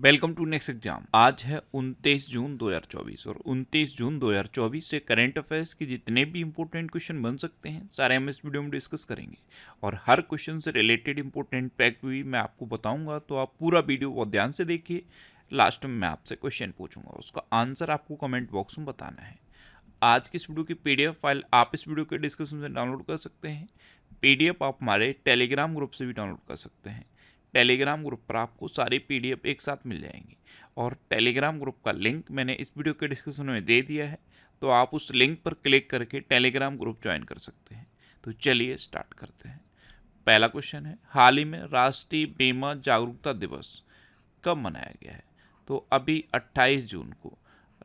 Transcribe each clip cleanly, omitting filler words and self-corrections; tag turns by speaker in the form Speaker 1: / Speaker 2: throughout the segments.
Speaker 1: Welcome to next exam. आज है 29 जून 2024 और 29 जून 2024 से करंट अफेयर्स के जितने भी इंपॉर्टेंट क्वेश्चन बन सकते हैं सारे हम इस वीडियो में डिस्कस करेंगे और हर क्वेश्चन से रिलेटेड इंपॉर्टेंट फैक्ट भी मैं आपको बताऊंगा, तो आप पूरा वीडियो बहुत ध्यान से देखिए। लास्ट में मैं आपसे क्वेश्चन पूछूंगा, उसका आंसर आपको कमेंट बॉक्स में बताना है। आज की इस वीडियो की PDF फाइल आप इस वीडियो के डिस्क्रिप्शन से डाउनलोड कर सकते हैं। PDF आप हमारे टेलीग्राम ग्रुप से भी डाउनलोड कर सकते हैं। टेलीग्राम ग्रुप पर आपको सारी PDF एक साथ मिल जाएंगी और टेलीग्राम ग्रुप का लिंक मैंने इस वीडियो के डिस्क्रिप्शन में दे दिया है, तो आप उस लिंक पर क्लिक करके टेलीग्राम ग्रुप ज्वाइन कर सकते हैं। तो चलिए स्टार्ट करते हैं। पहला क्वेश्चन है, हाल ही में राष्ट्रीय बीमा जागरूकता दिवस कब मनाया गया है? तो अभी 28 जून को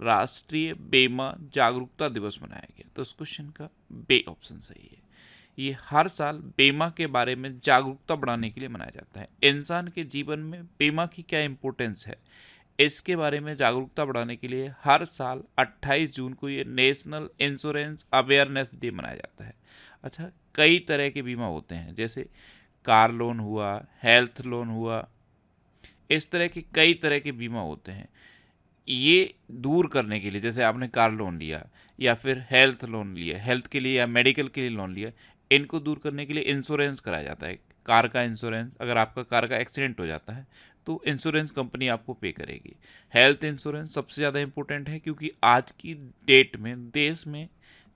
Speaker 1: राष्ट्रीय बीमा जागरूकता दिवस मनाया गया। तो इस क्वेश्चन का बे ऑप्शन सही है। ये हर साल बीमा के बारे में जागरूकता बढ़ाने के लिए मनाया जाता है। इंसान के जीवन में बीमा की क्या इम्पोर्टेंस है, इसके बारे में जागरूकता बढ़ाने के लिए हर साल 28 जून को ये नेशनल इंश्योरेंस अवेयरनेस डे मनाया जाता है। अच्छा, कई तरह के बीमा होते हैं, जैसे कार लोन हुआ, हेल्थ लोन हुआ, इस तरह के कई तरह के बीमा होते हैं। ये दूर करने के लिए, जैसे आपने कार लोन लिया या फिर हेल्थ लोन लिया, हेल्थ के लिए या मेडिकल के लिए लोन लिया, इनको दूर करने के लिए इंश्योरेंस कराया जाता है। कार का इंश्योरेंस, अगर आपका कार का एक्सीडेंट हो जाता है तो इंश्योरेंस कंपनी आपको पे करेगी। हेल्थ इंश्योरेंस सबसे ज़्यादा इम्पोर्टेंट है, क्योंकि आज की डेट में देश में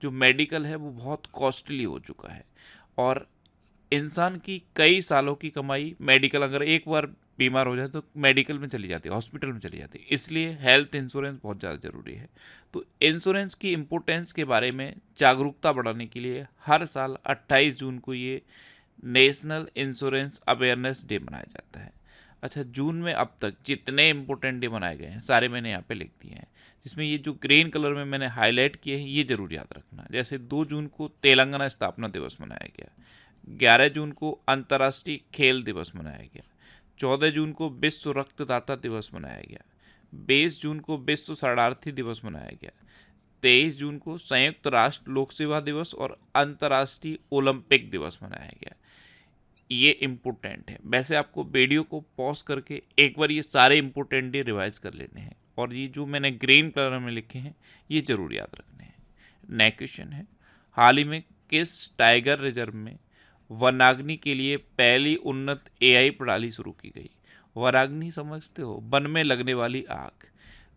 Speaker 1: जो मेडिकल है वो बहुत कॉस्टली हो चुका है और इंसान की कई सालों की कमाई मेडिकल, अगर एक बार बीमार हो जाए तो मेडिकल में चली जाती है, हॉस्पिटल में चली जाती है। इसलिए हेल्थ इंश्योरेंस बहुत ज़्यादा ज़रूरी है। तो इंश्योरेंस की इम्पोर्टेंस के बारे में जागरूकता बढ़ाने के लिए हर साल 28 जून को ये नेशनल इंश्योरेंस अवेयरनेस डे मनाया जाता है। अच्छा, जून में अब तक जितने इम्पोर्टेंट डे मनाए गए हैं सारे मैंने यहाँ पे लिख दिए हैं, जिसमें ये जो ग्रीन कलर में मैंने हाईलाइट किए हैं ये जरूर याद रखना। जैसे 2 जून को तेलंगाना स्थापना दिवस मनाया गया, 11 जून को अंतर्राष्ट्रीय खेल दिवस मनाया गया, 14 जून को विश्व रक्तदाता दिवस मनाया गया, 20 जून को विश्व शरणार्थी दिवस मनाया गया, 23 जून को संयुक्त राष्ट्र लोक सेवा दिवस और अंतर्राष्ट्रीय ओलंपिक दिवस मनाया गया। ये इम्पोर्टेंट है। वैसे आपको वीडियो को पॉज करके एक बार ये सारे इम्पोर्टेंट डे रिवाइज कर लेने हैं और ये जो मैंने ग्रीन कलर में लिखे हैं ये जरूर याद रखने हैं। नेक्स्ट क्वेश्चन है, हाल ही में किस टाइगर रिजर्व में वनाग्नि के लिए पहली उन्नत AI प्रणाली शुरू की गई? वनाग्नि समझते हो, वन में लगने वाली आग।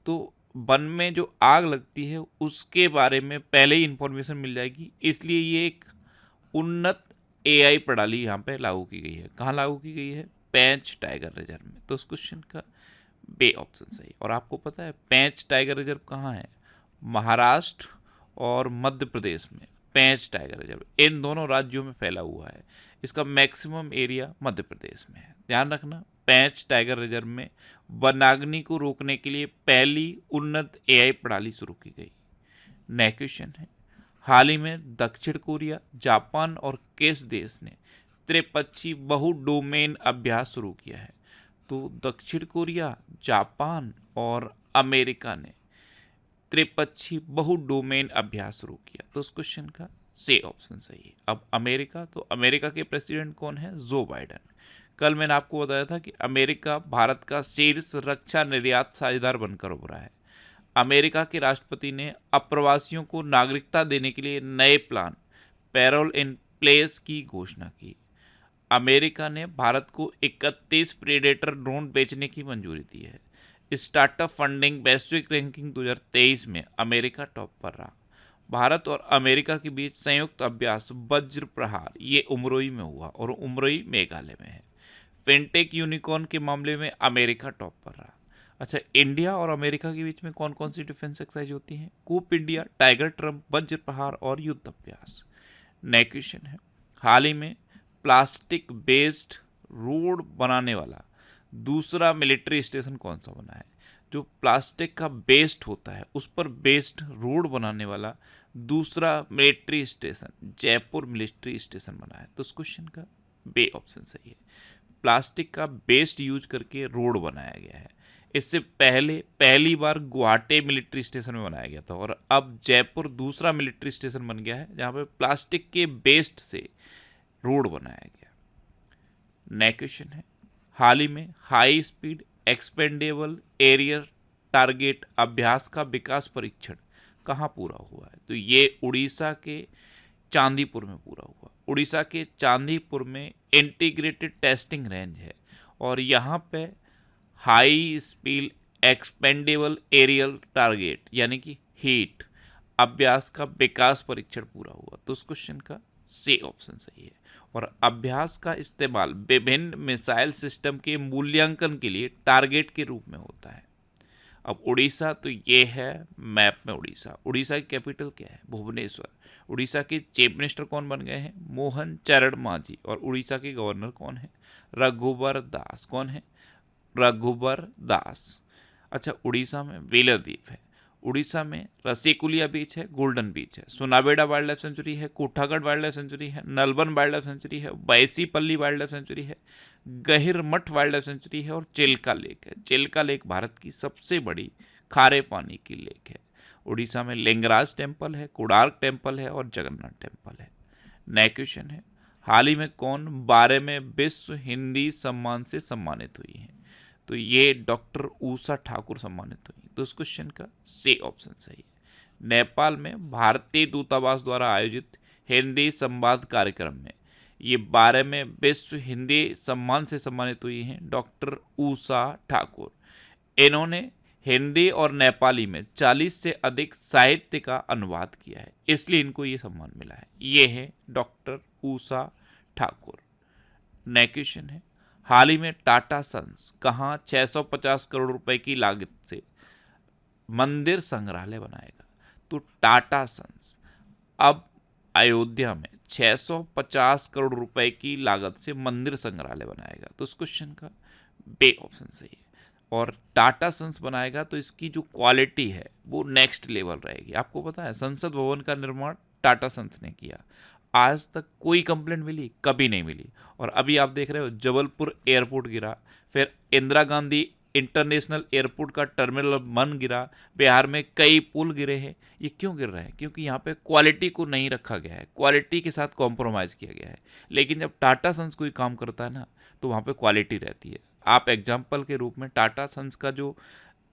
Speaker 1: तो वन में जो आग लगती है उसके बारे में पहले ही इंफॉर्मेशन मिल जाएगी, इसलिए ये एक उन्नत AI प्रणाली यहाँ पे लागू की गई है। कहाँ लागू की गई है? पेंच टाइगर रिजर्व में। तो उस क्वेश्चन का बे ऑप्शन सही। और आपको पता है पेंच टाइगर रिजर्व कहाँ है? महाराष्ट्र और मध्य प्रदेश में पेंच टाइगर रिजर्व इन दोनों राज्यों में फैला हुआ है। इसका मैक्सिमम एरिया मध्य प्रदेश में है। ध्यान रखना, पेंच टाइगर रिजर्व में वनाग्नि को रोकने के लिए पहली उन्नत AI प्रणाली शुरू की गई। नेक्स्ट क्वेश्चन है, हाल ही में दक्षिण कोरिया, जापान और किस देश ने त्रिपक्षीय बहु डोमेन अभ्यास शुरू किया है? तो दक्षिण कोरिया, जापान और अमेरिका ने त्रिपक्षीय बहु डोमेन अभ्यास शुरू किया। तो उस क्वेश्चन का से ऑप्शन सही है। अब अमेरिका, तो अमेरिका के प्रेसिडेंट कौन है? Joe Biden. कल मैंने आपको बताया था कि अमेरिका भारत का शीर्ष रक्षा निर्यात साझेदार बनकर उभरा है। अमेरिका के राष्ट्रपति ने अप्रवासियों को नागरिकता देने के लिए नए प्लान पैरोल इन प्लेस की घोषणा की। अमेरिका ने भारत को 31 प्रेडेटर ड्रोन बेचने की मंजूरी दी है। स्टार्टअप फंडिंग वैश्विक रैंकिंग 2023 में अमेरिका टॉप पर रहा। भारत और अमेरिका के बीच संयुक्त अभ्यास वज्र प्रहार ये उमरोई में हुआ और उमरोई मेघालय में है। फिनटेक यूनिकॉर्न के मामले में अमेरिका टॉप पर रहा। अच्छा, इंडिया और अमेरिका के बीच में कौन कौन सी डिफेंस एक्सरसाइज होती हैं? कूप इंडिया, टाइगर ट्रम्प, वज्र प्रहार और युद्ध अभ्यास। नेक्स्ट क्वेश्चन है, हाल ही में प्लास्टिक बेस्ड रोड बनाने वाला दूसरा मिलिट्री स्टेशन कौन सा बना है? जो प्लास्टिक का बेस्ड होता है उस पर बेस्ड रोड बनाने वाला दूसरा military station Jaipur military station बना है। तो उस क्वेश्चन का बे ऑप्शन सही है। प्लास्टिक का बेस्ड यूज करके रोड बनाया गया है। इससे पहले पहली बार गुवाहाटी मिलिट्री स्टेशन में बनाया गया था और अब जयपुर दूसरा मिलिट्री स्टेशन बन गया है जहाँ पे प्लास्टिक के बेस्ड से रोड बनाया गया। नेक्स्ट क्वेश्चन है, हाल ही में high speed expendable aerial target अभ्यास का विकास परीक्षण कहाँ पूरा हुआ है? तो ये उड़ीसा के चांदीपुर में पूरा हुआ। उड़ीसा के चांदीपुर में इंटीग्रेटेड टेस्टिंग रेंज है और यहाँ पे high speed expendable aerial target यानी कि हीट अभ्यास का विकास परीक्षण पूरा हुआ। तो उस क्वेश्चन का सी ऑप्शन सही है। और अभ्यास का इस्तेमाल विभिन्न मिसाइल सिस्टम के मूल्यांकन के लिए टारगेट के रूप में होता है। अब उड़ीसा तो ये है मैप में उड़ीसा। उड़ीसा की कैपिटल क्या है? भुवनेश्वर। उड़ीसा के चीफ मिनिस्टर कौन बन गए हैं? मोहन चरण मांझी। और उड़ीसा के गवर्नर कौन है? रघुबर दास। कौन है? रघुबर दास। अच्छा, उड़ीसा में व्हीलर द्वीप है। उड़ीसा में रसीकुलिया बीच है, गोल्डन बीच है, सुनाबेड़ा वाइल्ड लाइफ सेंचुरी है, कोठागढ़ वाइल्ड लाइफ सेंचुरी है, नलबन वाइल्ड लाइफ सेंचुरी है, बैसीपल्ली वाइल्ड लाइफ सेंचुरी है, गहिरमठ वाइल्ड लाइफ सेंचुरी है और चिल्का लेक है। चिल्का लेक भारत की सबसे बड़ी खारे पानी की लेक है। उड़ीसा में लिंगराज टेम्पल है, कोणार्क टेम्पल है और जगन्नाथ टेम्पल है। नेक्स्ट क्वेश्चन है, हाल ही में कौन 12वें विश्व हिंदी सम्मान से सम्मानित हुई है? तो ये डॉक्टर ऊषा ठाकुर सम्मानित हुई। तो उस क्वेश्चन का सी ऑप्शन सही है। नेपाल में भारतीय दूतावास द्वारा आयोजित हिंदी संवाद कार्यक्रम में ये 12वें विश्व हिंदी सम्मान से सम्मानित हुई हैं डॉक्टर ऊषा ठाकुर। इन्होंने हिंदी और नेपाली में 40 से अधिक साहित्य का अनुवाद किया है, इसलिए इनको ये सम्मान मिला है। ये है doctor Usha Thakur. Next question है, हाल ही में टाटा सन्स कहाँ 650 करोड़ रुपए की लागत से मंदिर संग्रहालय बनाएगा? तो टाटा सन्स अब अयोध्या में 650 करोड़ रुपए की लागत से मंदिर संग्रहालय बनाएगा। तो उस क्वेश्चन का बे ऑप्शन सही है। और टाटा सन्स बनाएगा तो इसकी जो क्वालिटी है वो नेक्स्ट लेवल रहेगी। आपको पता है संसद भवन का निर्माण टाटा सन्स ने किया, आज तक कोई कंप्लेंट मिली? कभी नहीं मिली। और अभी आप देख रहे हो जबलपुर एयरपोर्ट गिरा, फिर इंदिरा गांधी इंटरनेशनल एयरपोर्ट का टर्मिनल 1 गिरा, बिहार में कई पुल गिरे हैं। ये क्यों गिर रहे हैं? क्योंकि यहाँ पे क्वालिटी को नहीं रखा गया है, क्वालिटी के साथ कॉम्प्रोमाइज़ किया गया है। लेकिन जब टाटा सन्स कोई काम करता है ना तो वहाँ पे क्वालिटी रहती है। आप एग्जाम्पल के रूप में टाटा सन्स का जो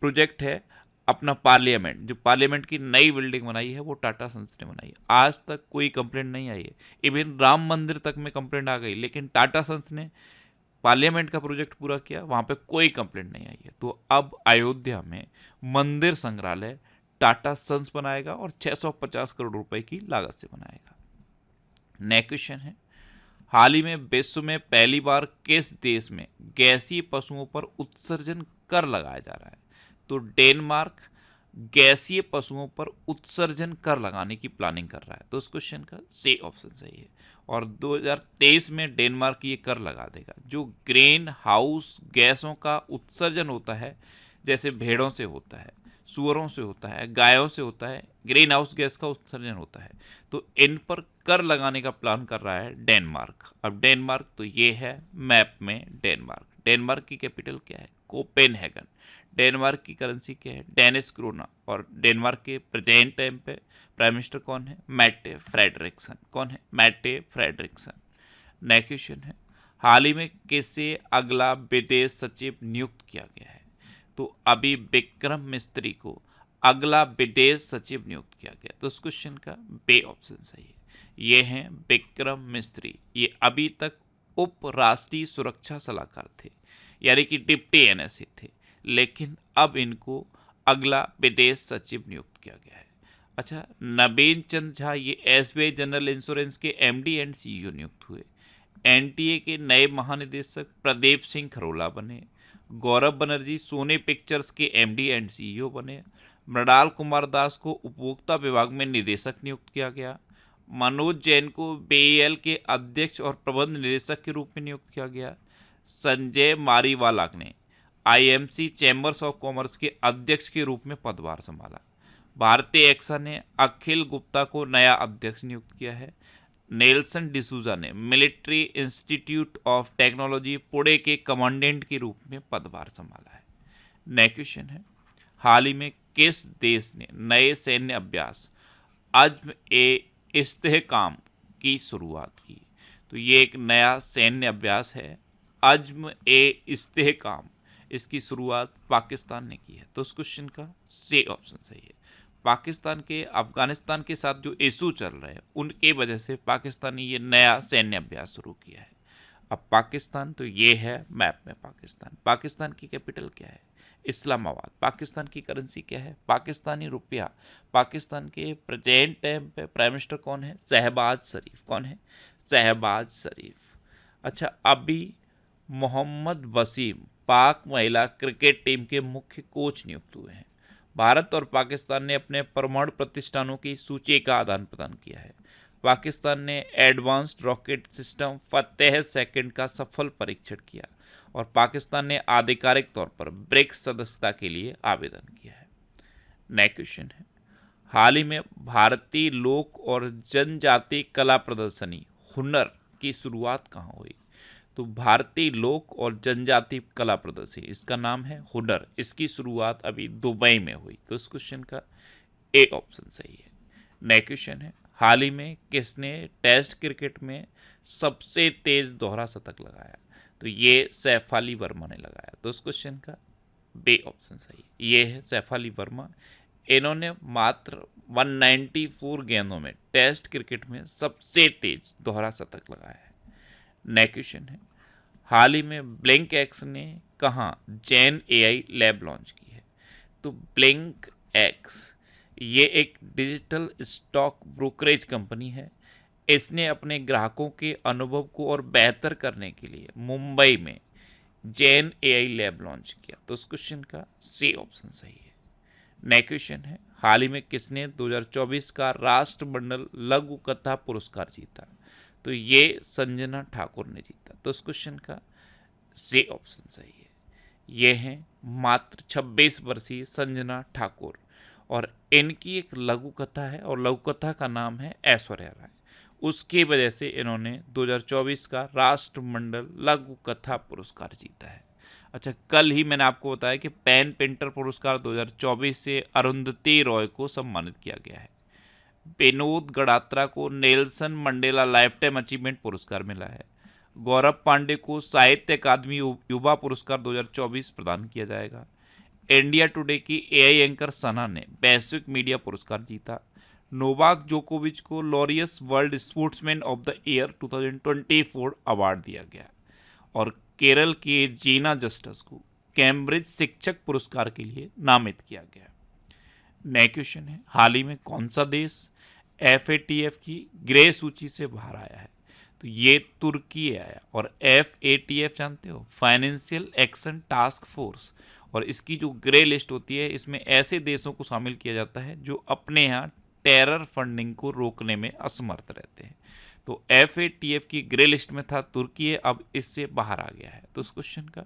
Speaker 1: प्रोजेक्ट है अपना पार्लियामेंट, जो पार्लियामेंट की नई बिल्डिंग बनाई है वो टाटा सन्स ने बनाई है, आज तक कोई कंप्लेंट नहीं आई है। इवन राम मंदिर तक में कंप्लेंट आ गई, लेकिन टाटा सन्स ने पार्लियामेंट का प्रोजेक्ट पूरा किया, वहाँ पे कोई कंप्लेंट नहीं आई है। तो अब अयोध्या में मंदिर संग्रहालय टाटा सन्स बनाएगा और 650 करोड़ रुपए की लागत से बनाएगा। नेक्स्ट क्वेश्चन है, हाल ही में विश्व में पहली बार किस देश में गैसीय पशुओं पर उत्सर्जन कर लगाया जा रहा है? तो डेनमार्क गैसीय पशुओं पर उत्सर्जन कर लगाने की प्लानिंग कर रहा है। तो उस क्वेश्चन का सी ऑप्शन सही है। और 2023 में डेनमार्क ये कर लगा देगा। जो ग्रीन हाउस गैसों का उत्सर्जन होता है, जैसे भेड़ों से होता है, सुअरों से होता है, गायों से होता है, ग्रीन हाउस गैस का उत्सर्जन होता है, तो इन पर कर लगाने का प्लान कर रहा है डेनमार्क। अब डेनमार्क तो ये है मैप में डेनमार्क। डेनमार्क की कैपिटल क्या है? कोपेनहेगन। डेनमार्क की करेंसी क्या है? Danish krone. और डेनमार्क के प्रेजेंट टाइम पे प्राइम मिनिस्टर कौन है? Mette Frederiksen. कौन है? Mette Frederiksen. नेक्स्ट क्वेश्चन है, हाल ही में किसे अगला विदेश सचिव नियुक्त किया गया है? तो अभी विक्रम मिस्त्री को अगला विदेश सचिव नियुक्त किया गया। तो उस क्वेश्चन का बे ऑप्शन सही है। ये हैं विक्रम मिस्त्री। ये अभी तक उप राष्ट्रीय सुरक्षा सलाहकार थे, यानी कि डिप्टी एनएसए थे, लेकिन अब इनको अगला विदेश सचिव नियुक्त किया गया है। अच्छा, नवीन चंद झा ये एसबीआई जनरल इंश्योरेंस के एमडी एंड सीईओ नियुक्त हुए। एनटीए के नए महानिदेशक प्रदीप सिंह खरोला बने। गौरव बनर्जी सोनी पिक्चर्स के एमडी एंड सीईओ बने। मृणाल कुमार दास को उपभोक्ता विभाग में निदेशक नियुक्त किया गया। मनोज जैन को बीईएल के अध्यक्ष और प्रबंध निदेशक के रूप में नियुक्त किया गया। संजय मारीवाला ने आईएमसी चैम्बर्स ऑफ कॉमर्स के अध्यक्ष के रूप में पदभार संभाला। भारतीय एक्सा ने अखिल गुप्ता को नया अध्यक्ष नियुक्त किया है। नेल्सन डिसूजा ने military institute of technology Pune के कमांडेंट के रूप में पदभार संभाला है। नेक्स्ट क्वेश्चन है, हाल ही में किस देश ने नए सैन्य अभ्यास अज़्म ए इस्तेहकाम की शुरुआत की? तो ये एक नया सैन्य अभ्यास है, अज़्म ए इस्तेहकाम। इसकी शुरुआत पाकिस्तान ने की है। तो उस क्वेश्चन का सी ऑप्शन सही है। पाकिस्तान के अफगानिस्तान के साथ जो इशू चल रहे हैं उनके वजह से पाकिस्तान ने ये नया सैन्य अभ्यास शुरू किया है। अब पाकिस्तान तो ये है मैप में पाकिस्तान। पाकिस्तान की कैपिटल क्या है? इस्लामाबाद। पाकिस्तान की करेंसी क्या है? पाकिस्तानी रुपया। पाकिस्तान के प्रेजेंट टाइम पे प्राइम मिनिस्टर कौन है? शहबाज शरीफ। कौन है? शहबाज शरीफ। अच्छा, अभी मोहम्मद वसीम पाक महिला क्रिकेट टीम के मुख्य कोच नियुक्त हुए हैं। भारत और पाकिस्तान ने अपने परमाणु प्रतिष्ठानों की सूची का आदान प्रदान किया है। पाकिस्तान ने एडवांस्ड रॉकेट सिस्टम फतेह सेकंड का सफल परीक्षण किया और पाकिस्तान ने आधिकारिक तौर पर ब्रिक्स सदस्यता के लिए आवेदन किया है। नेक्स्ट क्वेश्चन है, हाल ही में भारतीय लोक और जनजाति कला प्रदर्शनी हुनर की शुरुआत कहाँ हुई? तो भारतीय लोक और जनजाति कला प्रदर्शनी, इसका नाम है हुनर। इसकी शुरुआत अभी दुबई में हुई। तो इस क्वेश्चन का ए ऑप्शन सही है। नेक्स्ट क्वेश्चन है, हाल ही में किसने टेस्ट क्रिकेट में सबसे तेज दोहरा शतक लगाया? तो ये सैफ अली वर्मा ने लगाया। तो इस क्वेश्चन का बी ऑप्शन सही है। ये है सैफ अली वर्मा। इन्होंने मात्र 194 गेंदों में टेस्ट क्रिकेट में सबसे तेज दोहरा शतक लगाया है। नेक्स्ट क्वेश्चन है, हाल ही में ब्लिंक एक्स ने कहाँ जैन एआई लैब लॉन्च की है? तो ब्लिंक एक्स ये एक डिजिटल स्टॉक ब्रोकरेज कंपनी है। इसने अपने ग्राहकों के अनुभव को और बेहतर करने के लिए मुंबई में जैन एआई लैब लॉन्च किया। तो उस क्वेश्चन का सी ऑप्शन सही है। नेक्स्ट क्वेश्चन है, हाल ही में किसने 2024 का राष्ट्रमंडल लघु कथा पुरस्कार जीता? तो ये संजना ठाकुर ने जीता। तो इस क्वेश्चन का सी ऑप्शन सही है। ये हैं मात्र 26 वर्षीय संजना ठाकुर और इनकी एक लघु कथा है और लघु कथा का नाम है ऐश्वर्या राय। उसकी वजह से इन्होंने 2024 का राष्ट्रमंडल लघु कथा पुरस्कार जीता है। अच्छा, कल ही मैंने आपको बताया कि पेन पेंटर पुरस्कार 2024 से अरुंधति रॉय को सम्मानित किया गया है। विनोद गडात्रा को Nelson Mandela life time achievement पुरस्कार मिला है। गौरव पांडे को साहित्य अकादमी युवा पुरस्कार 2024 प्रदान किया जाएगा। इंडिया टुडे की एआई एंकर सना ने वैश्विक मीडिया पुरस्कार जीता। नोवाक जोकोविच को Laureus world sportsman of the year 2024 award दिया गया और केरल के जीना जस्टिस को कैम्ब्रिज शिक्षक पुरस्कार के लिए नामित किया गया। नेक्स्ट क्वेश्चन है, हाल ही में कौन सा देश FATF की ग्रे सूची से बाहर आया है? तो ये तुर्की आया। और FATF जानते हो, फाइनेंशियल एक्शन टास्क फोर्स, और इसकी जो ग्रे लिस्ट होती है इसमें ऐसे देशों को शामिल किया जाता है जो अपने यहाँ टेरर फंडिंग को रोकने में असमर्थ रहते हैं। तो FATF की ग्रे लिस्ट में था तुर्की है, अब इससे बाहर आ गया है। तो उस क्वेश्चन का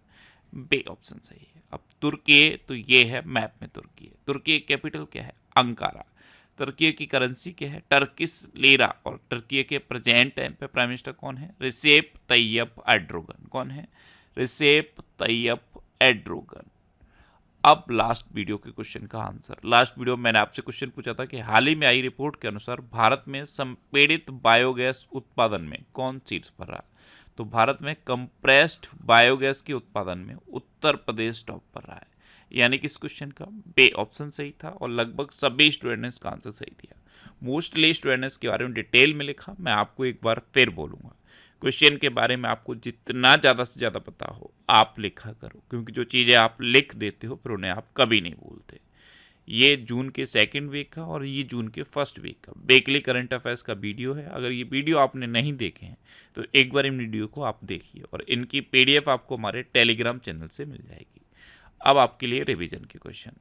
Speaker 1: बी ऑप्शन सही है। अब तुर्की तो ये है मैप में तुर्की है। तुर्की की कैपिटल क्या है? अंकारा। तुर्की की करेंसी क्या है? Turkish lira. और तुर्की के प्रेजेंट टाइम पे प्राइम मिनिस्टर कौन है? रिसेप तैयब एर्डोगन। कौन है? रिसेप तैयब एर्डोगन। अब लास्ट वीडियो के क्वेश्चन का आंसर। लास्ट वीडियो मैंने आपसे क्वेश्चन पूछा था कि हाल ही में आई रिपोर्ट के अनुसार भारत में संपीड़ित बायोगैस उत्पादन में कौन शीर्ष पर रहा? तो भारत में कंप्रेस्ड बायोगैस के उत्पादन में उत्तर प्रदेश टॉप पर रहा है। यानी कि इस क्वेश्चन का बे ऑप्शन सही था और लगभग सभी स्टूडेंट ने इसका आंसर सही दिया। मोस्टली स्टूडेंट्स के बारे में डिटेल में लिखा, मैं आपको एक बार फिर बोलूँगा। क्वेश्चन के बारे में आपको जितना ज़्यादा से ज़्यादा पता हो आप लिखा करो, क्योंकि जो चीज़ें आप लिख देते हो फिर उन्हें आप कभी नहीं भूलते। ये जून के सेकंड वीक का और ये जून के फर्स्ट वीक का वीकली करंट अफेयर्स का वीडियो है। अगर ये वीडियो आपने नहीं देखे हैं तो एक बार इन वीडियो को आप देखिए और इनकी PDF आपको हमारे टेलीग्राम चैनल से मिल जाएगी। अब आपके लिए रिवीजन के क्वेश्चन।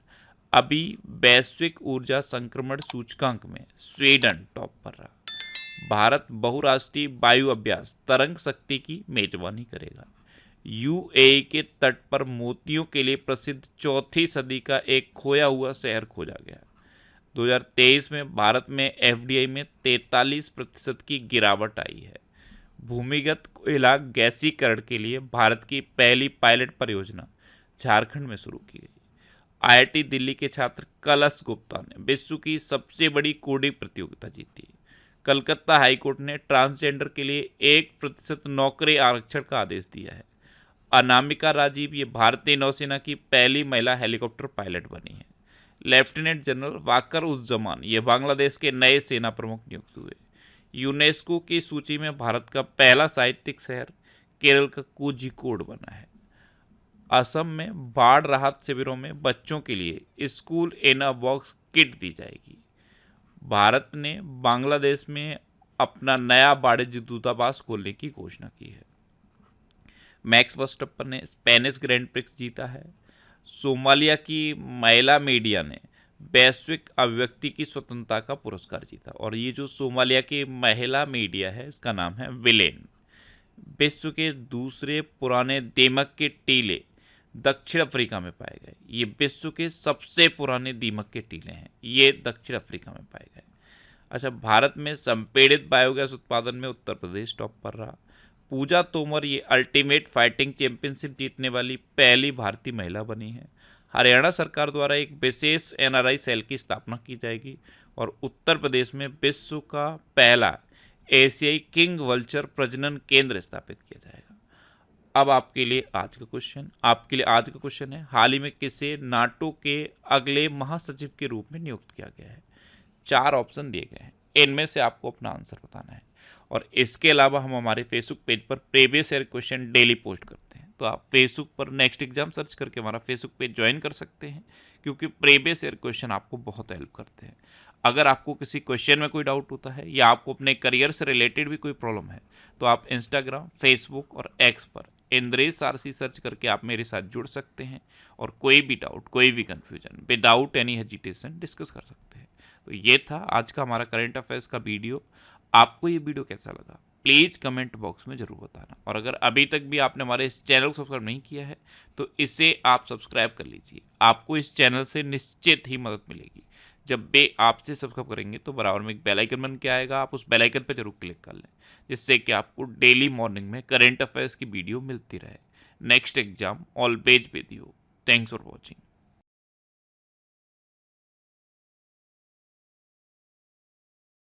Speaker 1: अभी वैश्विक ऊर्जा संक्रमण सूचकांक में स्वीडन टॉप पर रहा। भारत बहुराष्ट्रीय वायु अभ्यास तरंग शक्ति की मेजबानी करेगा। UAE के तट पर मोतियों के लिए प्रसिद्ध चौथी सदी का एक खोया हुआ शहर खोजा गया। 2023 में भारत में FDI में 43% की गिरावट आई है। भूमिगत कोयला गैसीकरण के लिए भारत की पहली पायलट परियोजना झारखंड में शुरू की गई। IIT दिल्ली के छात्र कलश गुप्ता ने विश्व की सबसे बड़ी कोडिंग प्रतियोगिता जीती। कलकत्ता हाईकोर्ट ने ट्रांसजेंडर के लिए 1% नौकरी आरक्षण का आदेश दिया है। अनामिका राजीव ये भारतीय नौसेना की पहली महिला हेलीकॉप्टर पायलट बनी है। लेफ्टिनेंट जनरल वाकर उज़्ज़मान ये बांग्लादेश के नए सेना प्रमुख नियुक्त हुए। यूनेस्को की सूची में भारत का पहला साहित्यिक शहर केरल का कोझिकोड बना है। असम में बाढ़ राहत शिविरों में बच्चों के लिए school in a box kit दी जाएगी। भारत ने बांग्लादेश में अपना नया वाणिज्य दूतावास खोलने की घोषणा की है। मैक्स वर्स्टप्पन ने स्पेनिश ग्रैंड प्रिक्स जीता है। सोमालिया की महिला मीडिया ने वैश्विक अभिव्यक्ति की स्वतंत्रता का पुरस्कार जीता। और ये जो सोमालिया की महिला मीडिया है इसका नाम है विलेन। विश्व के दूसरे पुराने दीमक के टीले दक्षिण अफ्रीका में पाए गए। ये विश्व के सबसे पुराने दीमक के टीले हैं, ये दक्षिण अफ्रीका में पाए गए। अच्छा, भारत में संपीड़ित बायोगैस उत्पादन में उत्तर प्रदेश टॉप पर रहा। पूजा तोमर ये अल्टीमेट फाइटिंग चैंपियनशिप जीतने वाली पहली भारतीय महिला बनी है। हरियाणा सरकार द्वारा एक विशेष एनआरआई सेल की स्थापना की जाएगी। और उत्तर प्रदेश में विश्व का पहला एशियाई किंग वल्चर प्रजनन केंद्र स्थापित किया जाएगा। अब आपके लिए आज का क्वेश्चन है, हाल ही में किसे नाटो के अगले महासचिव के रूप में नियुक्त किया गया है? 4 ऑप्शन दिए गए हैं, इनमें से आपको अपना आंसर बताना है। और इसके अलावा हम हमारे फेसबुक पेज पर previous year question daily post करते हैं, तो आप फेसबुक पर नेक्स्ट एग्जाम सर्च करके हमारा फेसबुक पेज ज्वाइन कर सकते हैं, क्योंकि प्रीवियस ईयर क्वेश्चन आपको बहुत हेल्प करते हैं। अगर आपको किसी क्वेश्चन में कोई डाउट होता है या आपको अपने करियर से रिलेटेड भी कोई प्रॉब्लम है, तो आप इंस्टाग्राम, फेसबुक और एक्स पर इंद्रेश सारसी सर्च करके आप मेरे साथ जुड़ सकते हैं और कोई भी डाउट, कोई भी confusion without any hesitation discuss कर सकते हैं। तो ये था आज का हमारा करंट अफेयर्स का वीडियो। आपको ये वीडियो कैसा लगा प्लीज़ कमेंट बॉक्स में ज़रूर बताना। और अगर अभी तक भी आपने हमारे इस चैनल को सब्सक्राइब नहीं किया है तो इसे आप सब्सक्राइब कर लीजिए। आपको इस चैनल से निश्चित ही मदद मिलेगी। जब भी आपसे सब्सक्राइब करेंगे तो बराबर में एक बेल आइकन बन के आएगा, आप उस बेल आइकन पर जरूर क्लिक कर लें, जिससे कि आपको डेली मॉर्निंग में करंट अफेयर्स की वीडियो मिलती रहे। Next exam always with you. Thanks for watching.